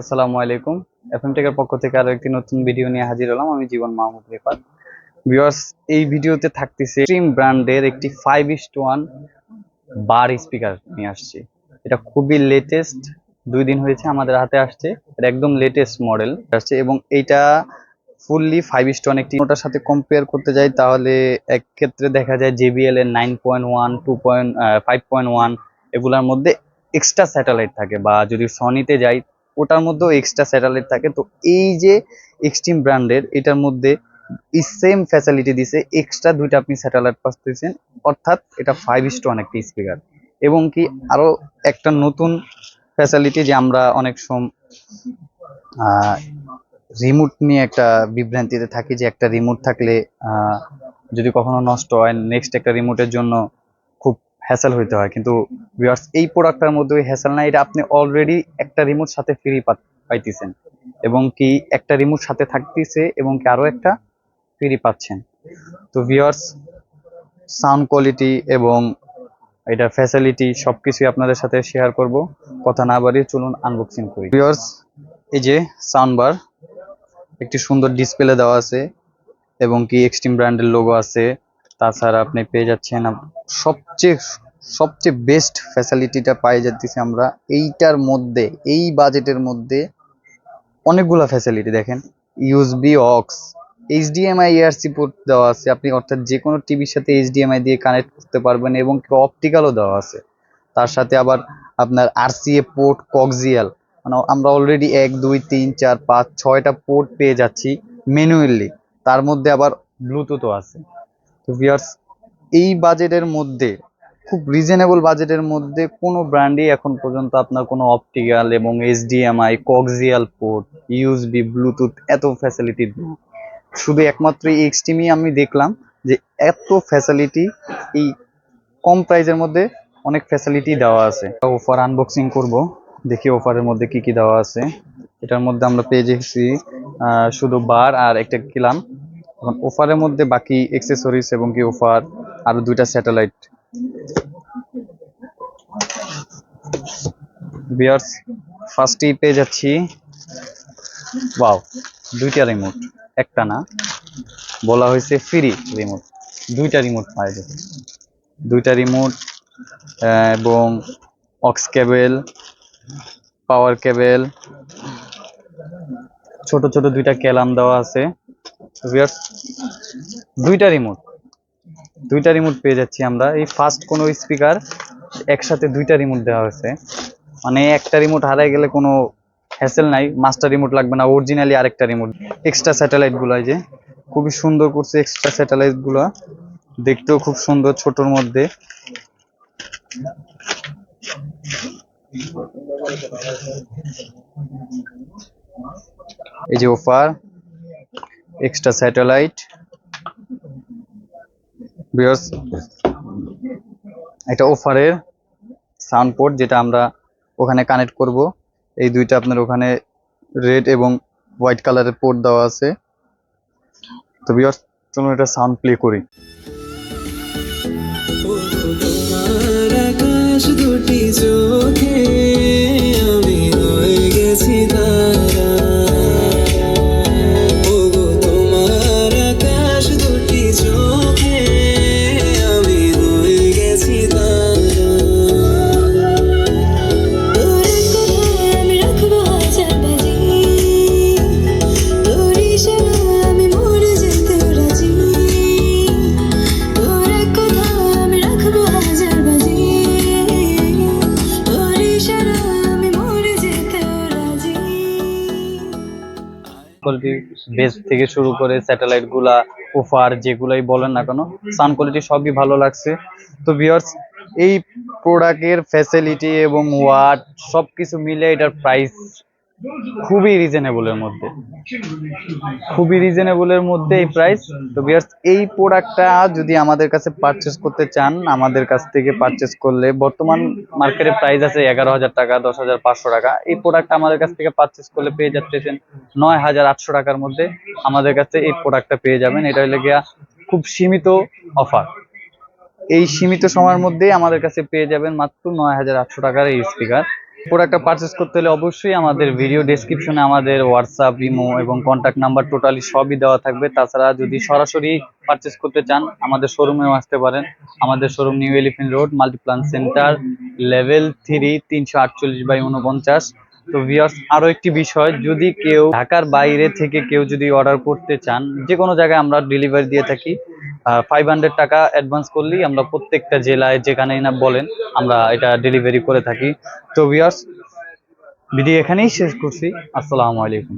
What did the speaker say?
আসসালামু আলাইকুম। এফএম টেকের পক্ষ থেকে আরো একটি নতুন ভিডিও নিয়ে হাজির হলাম। আমি জীবন মাহমুদ রেফাত। ভিউয়ার্স, এই ভিডিওতে থাকতেছে এক্সট্রিম ব্র্যান্ডের একটি 5:1 বার স্পিকার নিয়ে আসছি। এটা খুবই লেটেস্ট, 2 দিন হয়েছে আমাদের হাতে আসছে। এটা একদম লেটেস্ট মডেল আসছে এবং এইটা ফুললি 5:1 একটি। ওটার সাথে কম্পেয়ার করতে যাই তাহলে এক ক্ষেত্রে দেখা যায় JBL এর 9.1, 5.1 এগুলোর মধ্যে এক্সট্রা স্যাটেলাইট থাকে, বা যদি সনিতে যাই ওটার মধ্যেও এক্সট্রা স্যাটেলাইট থাকে। তো এই যে এক্সট্রিম ব্র্যান্ডের এটার মধ্যে সেম ফ্যাসিলিটি দিছে, এক্সট্রা 2টা আপনি স্যাটেলাইট পাচ্ছেন, অর্থাৎ এটা 5:1 একটি স্পিকার। এবং কি আরো একটা নতুন ফ্যাসিলিটি যে আমরা অনেক সময় রিমোট নিয়ে একটা বিভ্রান্তিতে থাকি যে একটা রিমোট থাকলে যদি কখনো নষ্ট হয় নেক্সট একটা রিমোটের জন্য খুব হ্যাসেল হইতে হয়, কিন্তু ভিউয়ার্স এই প্রোডাক্টটার মধ্যে ওই হ্যাসেল নাই। এটা আপনি অলরেডি একটা রিমোট সাথে ফ্রি পাইতেছেন, এবং কি একটা রিমোট সাথে থাকতেছে এবং কি আরো একটা ফ্রি পাচ্ছেন। তো ভিউয়ার্স, সাউন্ড কোয়ালিটি এবং এটার ফ্যাসিলিটি সবকিছুই আপনাদের সাথে শেয়ার করব। কথা না বাড়িয়ে চলুন আনবক্সিং করি। ভিউয়ার্স, এই যে সাউন্ড বার, একটি সুন্দর ডিসপ্লে দেওয়া আছে এবং কি এক্সট্রিম ব্র্যান্ডের লোগো আছে। তাছাড়া আপনি পেয়ে যাচ্ছেন সবচেয়ে সবচেয়ে বেস্ট ফ্যাসিলিটিটা পাই যাচ্ছি আমরা এইটার মধ্যে, এই বাজেটের মধ্যে অনেকগুলো ফ্যাসিলিটি দেখেন। USB, aux, HDMI, ARC port দেওয়া আছে আপনি, অর্থাৎ যে কোনো টিভির সাথে HDMI দিয়ে কানেক্ট করতে পারবেন, এবং অপটিক্যালও দেওয়া আছে। তার সাথে আবার আপনার RCA পোর্ট, কক্সিয়াল, মানে আমরা অলরেডি 1, 2, 3, 4, 5, 6টা পোর্ট পেয়ে যাচ্ছি ম্যানুয়ালি। তার মধ্যে আবার ব্লুটুথও আছে। তো ভিউয়ার্স, এই বাজেটের মধ্যে, খুব রিজনেবল বাজেটের মধ্যে কোনো ব্র্যান্ডই এখন পর্যন্ত আপনার কোনো অপটিক্যাল এবং HDMI, coaxial port, USB, Bluetooth এত ফ্যাসিলিটি নেই। শুধু একমাত্র এই এক্সট্রিমই আমি দেখলাম যে এত ফ্যাসিলিটি এই কম প্রাইসের মধ্যে অনেক ফ্যাসিলিটি দেওয়া আছে। অফার আনবক্সিং করব, দেখি অফারের মধ্যে কি কি দেওয়া আছে। এটার মধ্যে আমরা পেয়ে যাচ্ছি শুধু বার আর একটা কিলাম। এখন অফারের মধ্যে বাকি অ্যাক্সেসরিজ এবং কি অফার আর 2টা স্যাটেলাইট। ভিউয়ার্স, ফার্স্টেই পেয়ে যাচ্ছি, ওয়াও, 2টা রিমোট, একটা না, বলা হয়েছে ফ্রি রিমোট। 2টা রিমোট পাওয়া যাবে, 2টা রিমোট এবং অক্স কেবল, পাওয়ার কেবল, ছোট ছোট 2টা ক্যালাম দেওয়া আছে। ভিউয়ার্স, 2টা রিমোট পেয়ে যাচ্ছি আমরা। এই ফার্স্ট কোনো স্পিকার একসাথে 2টা রিমোট দেওয়া হয়েছে, মানে একটা রিমোট হারাই গেলে কোনো হ্যাসেল নাই, মাস্টার রিমোট লাগবে না, অরিজিনালি আরেকটা রিমোট। এক্সট্রা স্যাটেলাইট গুলো যে খুবই সুন্দর করছে, এক্সট্রা স্যাটেলাইট গুলো দেখতেও খুব সুন্দর, ছোটর মধ্যে। এই যে অফার, এক্সট্রা স্যাটেলাইট। ভিউয়ার্স, এটা অফারের সাউন্ড পোর্ট যেটা আমরা ওখানে কানেক্ট করব। এই 2টা আপনার ওখানে রেড এবং হোয়াইট কালারের পোর্ট দেওয়া আছে। তো ভিউয়ার্স, চলুন এটা সাউন্ড প্লে করি। দুটি চোখে আমি হয়ে গেছি তারা, ওগো তোমার আকাশ দুটি চোখে আমি হয়ে গেছি তারা। তোর কোথায় আমি রাখবো হাজার বাজি, তোর ইশারা আমি মরে যেতে রাজি, তোর কোথায় আমি রাখবো হাজার বাজি, বেস থেকে শুরু করে স্যাটেলাইট গুলা, অফার যেগুলাই বলেন না কেন, সাউন্ড কোয়ালিটি সবই ভালো লাগছে। তো ভিউয়ার্স, এই প্রোডাক্টের ফ্যাসিলিটি এবং ওয়াট সবকিছু মিলে এটার প্রাইস খুবই রিজনেবলের মধ্যে, খুবই রিজনেবলের মধ্যে এই প্রাইস। তো ভিউয়ার্স, এই প্রোডাক্টটা যদি আমাদের কাছে পারচেস করতে চান, আমাদের কাছ থেকে পারচেস করলে বর্তমান মার্কেটে প্রাইস আছে 11,000 টাকা, 10,500 টাকা। এই প্রোডাক্ট আমাদের কাছ থেকে পারচেস করলে পেয়ে যাচ্ছেন 9,800 টাকার মধ্যে। আমাদের কাছে এই প্রোডাক্টটা পেয়ে যাবেন। এটা হলে গিয়া খুব সীমিত অফার। এই সীমিত সময়ের মধ্যেই আমাদের কাছে পেয়ে যাবেন মাত্র 9,800 টাকার এই স্পিকার। প্রোডাক্টটা পারচেস করতে হলে অবশ্যই আমাদের ভিডিও ডেসক্রিপশনে আমাদের হোয়াটসঅ্যাপ, ইমো এবং কন্ট্যাক্ট নাম্বার টোটালি সবই দেওয়া থাকবে। তাছাড়া যদি সরাসরি পারচেস করতে চান, আমাদের শোরুমেও আসতে পারেন। আমাদের showroom new elephant road, Multiplan centre, level 3, 348/49। তো ভিউয়ার্স, আরো একটি বিষয়, যদি কেউ ঢাকার বাইরে থেকে কেউ যদি অর্ডার করতে চান, যে কোনো জায়গায় আমরা ডেলিভারি দিয়ে থাকি। 500 টাকা অ্যাডভান্স করলেই আমরা প্রত্যেকটা জেলায় যেখানেই না বলেন আমরা এটা ডেলিভারি করে থাকি। তো ভিউয়ার্স, ভিডিও এখানেই শেষ করছি। আসসালামু আলাইকুম।